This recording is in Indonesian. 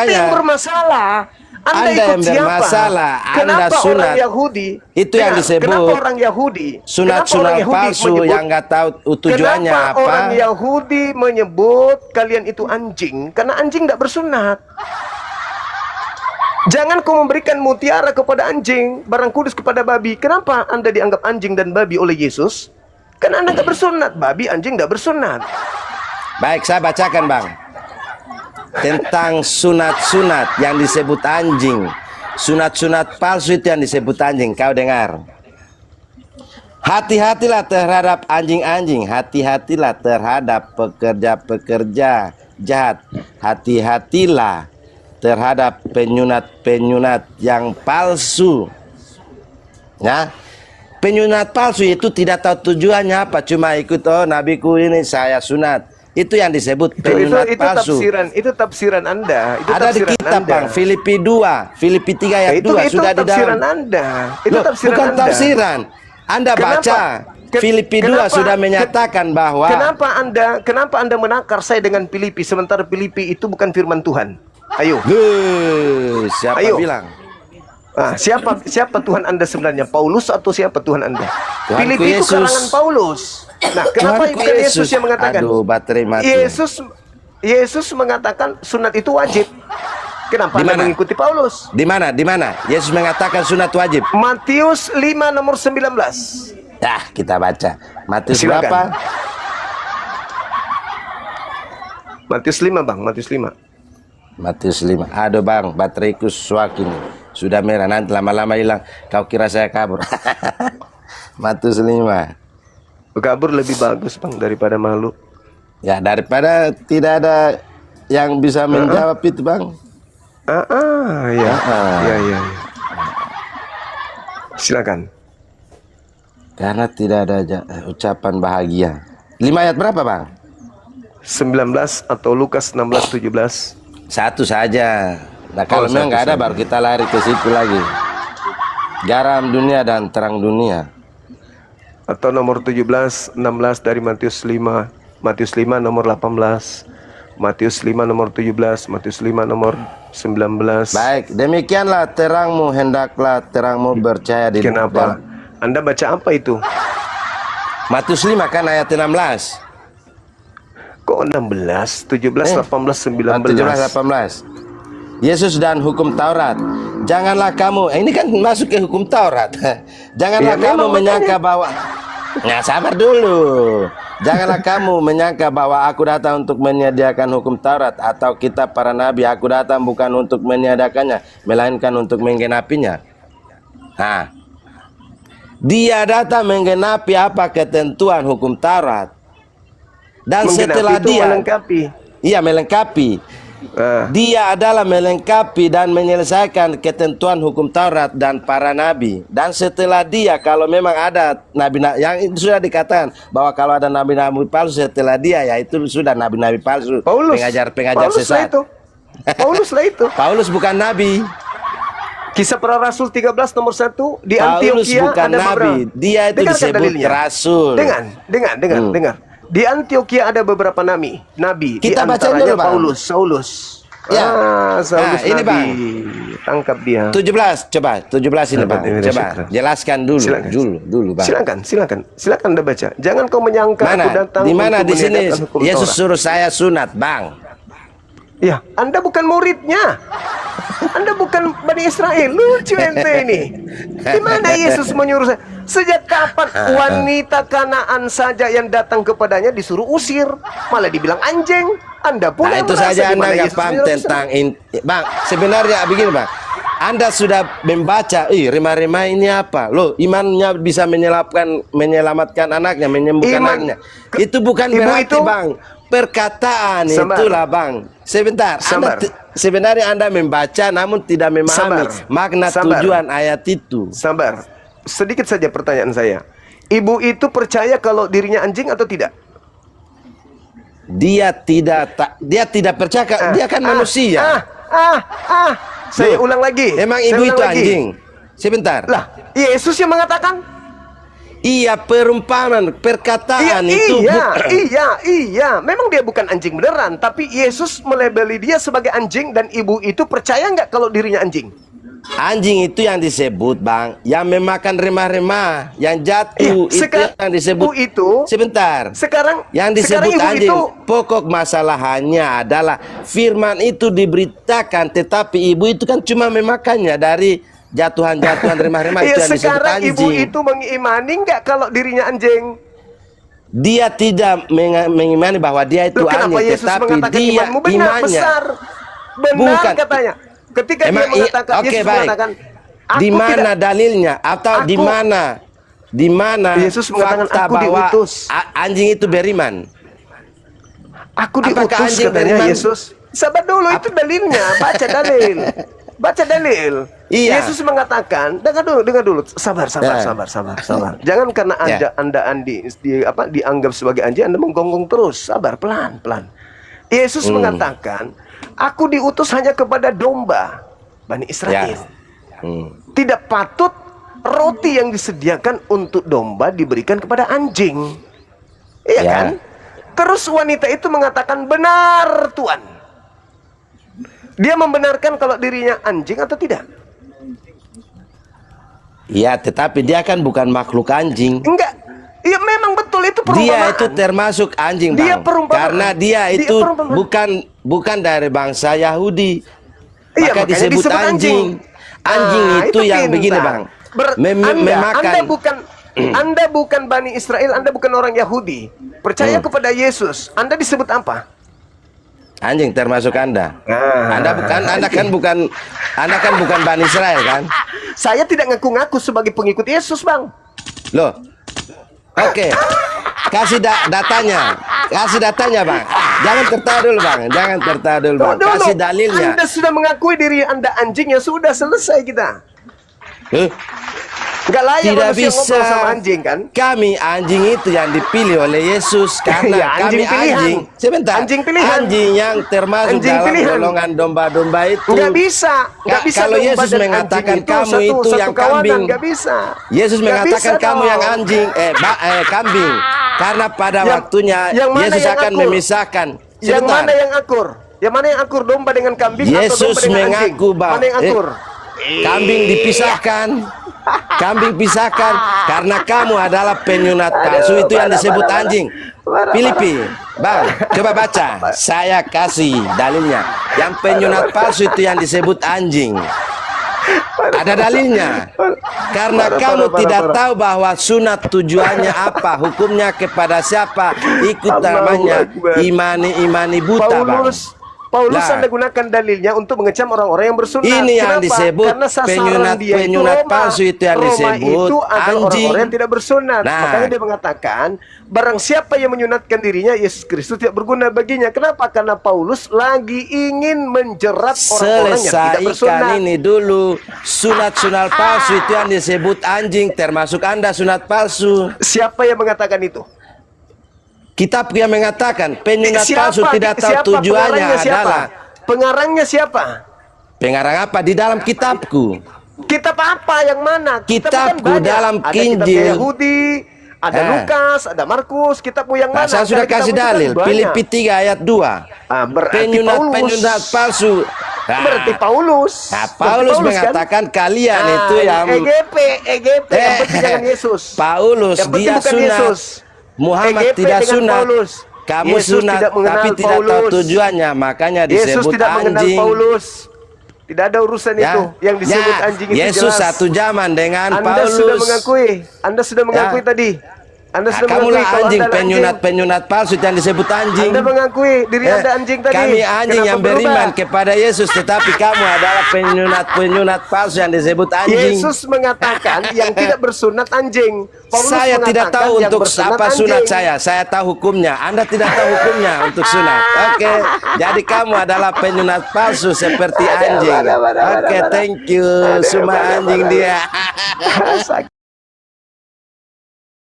yang bermasalah. Anda ikut yang siapa? bermasalah. Kenapa Anda sunat. orang Yahudi? Itu yang disebut. Kenapa orang Yahudi? Sunat-sunat palsu yang nggak tahu tujuannya kenapa apa. Orang Yahudi menyebut kalian itu anjing? Karena anjing tidak bersunat. Jangan kau memberikan mutiara kepada anjing, barang kudus kepada babi. Kenapa Anda dianggap anjing dan babi oleh Yesus? Karena Anda nggak bersunat. Babi, anjing nggak bersunat. Baik, saya bacakan bang. Tentang sunat-sunat yang disebut anjing. Sunat-sunat palsu itu yang disebut anjing. Kau dengar. Hati-hatilah terhadap anjing-anjing. Hati-hatilah terhadap pekerja-pekerja jahat. Hati-hatilah terhadap penyunat-penyunat yang palsu. Ya, penyunat palsu itu tidak tahu tujuannya apa. Cuma ikut, oh nabiku ini saya sunat. Itu yang disebut penyunat palsu. Itu tafsiran Anda. Itu ada di kitab Bang, Filipi 2, Filipi 3 ayat 2 sudah di dalam. Anda. Itu loh, tafsiran bukan Anda. Tafsiran. Anda baca Filipi 2 sudah menyatakan bahwa Kenapa Anda menakar saya dengan Filipi sementara Filipi itu bukan firman Tuhan? Ayo. Siapa bilang? Siapa Tuhan Anda sebenarnya? Paulus atau siapa Tuhan Anda? Filipi itu kalangan Paulus. Nah, kenapa bukan Yesus yang mengatakan? Aduh, baterai mati. Yesus mengatakan sunat itu wajib. Kenapa Anda mengikuti Paulus? Di mana? Yesus mengatakan sunat wajib. Matius 5 nomor 19. Kita baca. Matius Silakan. berapa? Matius 5, Bang. Matius 5. Matius 5. Aduh bang, bateraiku suak ini. Sudah merah, nanti lama-lama hilang. Kau kira saya kabur. Matius 5. Kabur lebih bagus bang daripada malu. Ya, daripada tidak ada yang bisa menjawab itu bang. Ya. Silakan. Karena tidak ada ucapan bahagia. 5 ayat berapa bang? 19 atau Lukas 16, 17. Satu saja. Nah kalau memang nggak ada baru kita lari ke situ lagi. Garam dunia dan terang dunia. Atau nomor 17, 16 dari Matius 5. Matius 5 nomor 18. Matius 5 nomor 17. Matius 5 nomor 19. Baik, demikianlah terangmu, hendaklah terangmu bercahaya di dunia. Kenapa? Anda baca apa itu? Matius 5 kan ayat 16. Kok 16, 17, 18, 19. 17, 18. Yesus dan hukum Taurat. Janganlah kamu, ini kan masuk ke hukum Taurat. Janganlah kamu menyangka bahwa, nah sabar dulu. Janganlah kamu menyangka bahwa aku datang untuk menyediakan hukum Taurat atau kitab para nabi. Aku datang bukan untuk menyediakannya, melainkan untuk menggenapinya. Dia datang menggenapi apa ketentuan hukum Taurat. Dan setelah dia melengkapi. Dia adalah melengkapi dan menyelesaikan ketentuan hukum Taurat dan para nabi. Dan setelah dia, kalau memang ada nabi-nabi yang itu sudah dikatakan bahwa kalau ada nabi-nabi palsu setelah dia, ya itu sudah nabi-nabi palsu, pengajar-pengajar sesat. Paulus lah itu. Paulus bukan nabi. Kisah para Rasul 13 nomor 1 di Paulus Antioquia bukan ada nabi. Dia itu disebut rasul. Dengar. Di Antioquia ada beberapa nabi. Kita baca dulu, Bang. Saulus. Ya. Saulus ini nabi. Bang. Tangkap dia. 17 ini Bang. Coba jelaskan dulu. Dulu Bang. Silakan Anda baca. Jangan kau menyangka aku datang. Di mana di sini Yesus suruh saya sunat, Bang? Ya, Anda bukan muridnya. Anda bukan Bani Israel. Lucu ente ini. Di mana Yesus menyuruh saya? Sejak kapan wanita Kanaan saja yang datang kepadanya disuruh usir? Malah dibilang anjing. Anda pula itu saja Anda nggak paham tentang Bang, sebenarnya begini Bang. Anda sudah membaca, rema-rema ini apa? Loh, imannya bisa menyelamatkan anaknya, menyembuhkan anaknya. Itu bukan berarti Bang. Perkataan itulah Bang. Sebentar, sebenarnya Anda membaca namun tidak memahami makna tujuan ayat itu. Sabar. Sedikit saja pertanyaan saya. Ibu itu percaya kalau dirinya anjing atau tidak? Dia tidak percaya, dia kan manusia. Saya ulang lagi. Emang ibu itu anjing? Sebentar. Lah, Yesus yang mengatakan. Iya, perumpamaan, perkataan itu. Iya. Memang dia bukan anjing beneran, tapi Yesus melabeli dia sebagai anjing, dan ibu itu percaya nggak kalau dirinya anjing? Anjing itu yang disebut, Bang, yang memakan remah-remah, yang jatuh, itu yang disebut. Sebentar. Sekarang yang disebut sekarang anjing. Itu, pokok masalahnya adalah firman itu diberitakan, tetapi ibu itu kan cuma memakannya dari jatuhan-jatuhan remah-remah. Itu yang disebut sekarang anjing. ibu itu mengimani nggak kalau dirinya anjing? Dia tidak mengimani bahwa dia itu anjing, Yesus tetapi dia benar, imannya benar bukan katanya. Ketika dia mengatakan, Yesus mengatakan, di mana dalilnya atau di mana Yesus mengatakan, fakta aku bahwa diutus. Anjing itu beriman? Aku diutus, anjing katanya beriman? Yesus. Sabar dulu, itu dalilnya. Baca dalil. Baca dalil. Iya. Yesus mengatakan, dengar dulu. Sabar. Jangan karena Anda dianggap sebagai anjing, Anda menggonggong terus. Sabar, pelan. Yesus mengatakan, aku diutus hanya kepada domba Bani Israel. Tidak patut roti yang disediakan untuk domba diberikan kepada anjing. Iya kan? Terus wanita itu mengatakan, benar Tuhan. Dia membenarkan kalau dirinya anjing atau tidak? Iya, tetapi dia kan bukan makhluk anjing. Enggak. Iya, memang betul itu perumpamaan. Dia itu termasuk anjing, Bang. Dia perumpamaan. Karena dia itu bukan dari bangsa Yahudi. Maka disebut anjing. Anjing itu yang begini, Bang. Anda bukan Bani Israel, Anda bukan orang Yahudi. Percaya kepada Yesus. Anda disebut apa? Anjing, termasuk Anda. Anda kan bukan Bani Israel, kan? Saya tidak ngaku-ngaku sebagai pengikut Yesus, Bang. Loh. Oke. Kasih datanya. Bang. Jangan tertawa dulu, Bang. Bang. Kasih dalilnya. Anda sudah mengakui diri Anda anjing, ya sudah, selesai kita. Nggak layak tidak manusia bisa ngobrol sama anjing, kan? Kami anjing itu yang dipilih oleh Yesus karena anjing kami pilihan. Sebentar. Anjing yang termasuk dalam golongan domba-domba itu. Nggak bisa. Kalau Yesus mengatakan kamu itu yang kambing, nggak bisa. Yesus mengatakan kamu yang anjing, kambing. Karena pada waktunya Yesus akan memisahkan. Yang mana yang akur? Yang mana yang akur, domba dengan kambing Yesus atau domba dengan anjing? mengaku bahwa mana yang akur? Kambing dipisahkan. Kambing pisahkan karena kamu adalah penyunat palsu. Itu yang disebut anjing. Filipi, Bang, coba baca. Saya kasih dalilnya. Yang penyunat palsu itu yang disebut anjing. Ada dalilnya. Karena kamu tidak tahu bahwa sunat tujuannya apa, hukumnya kepada siapa, ikut namanya imani buta, Bang. Paulus Anda gunakan dalilnya untuk mengecam orang-orang yang bersunat. Ini yang disebut penyunat palsu, itu yang disebut itu adalah anjing. Orang-orang yang tidak bersunat. Makanya dia mengatakan, barang siapa yang menyunatkan dirinya, Yesus Kristus tidak berguna baginya. Kenapa? Karena Paulus lagi ingin menjerat orang-orang yang tidak bersunat. Selesaikan ini dulu. Sunat palsu itu yang disebut anjing, termasuk Anda sunat palsu. Siapa yang mengatakan itu? Kitab yang mengatakan penyunat palsu tidak tahu tujuannya adalah. Pengarangnya siapa? Pengarang apa? Di dalam kitabku. Kitab apa? Yang mana? Kitabku dalam ada Injil. Kitab Yahudi, ada Lukas, ada Markus. Kitabmu yang mana? Saya sudah kasih dalil. Filipi 3 ayat 2. Penyunat palsu. Berarti Paulus. Paulus mengatakan kan? Kalian itu yang EGP yang penting jangan Yesus. Paulus dia sunat. Muhammad tidak sunat. Kamu sunat tapi tidak tahu tujuannya, makanya disebut Yesus tidak mengenal anjing. Paulus. Tidak ada urusan itu yang disebut anjing itu. Yesus jelas. Satu zaman dengan Paulus. Anda sudah mengakui tadi. Anda sudah kamulah mengakui anjing, penyunat palsu yang disebut anjing. Anda mengakui diri Anda anjing tadi. Kami anjing yang beriman kepada Yesus, tetapi kamu adalah penyunat palsu yang disebut anjing. Yesus mengatakan yang tidak bersunat anjing. Paulus saya tidak tahu untuk apa sunat saya. Saya tahu hukumnya. Anda tidak tahu hukumnya untuk sunat. Oke, jadi kamu adalah penyunat palsu seperti anjing. Oke, thank you. Semua anjing dia.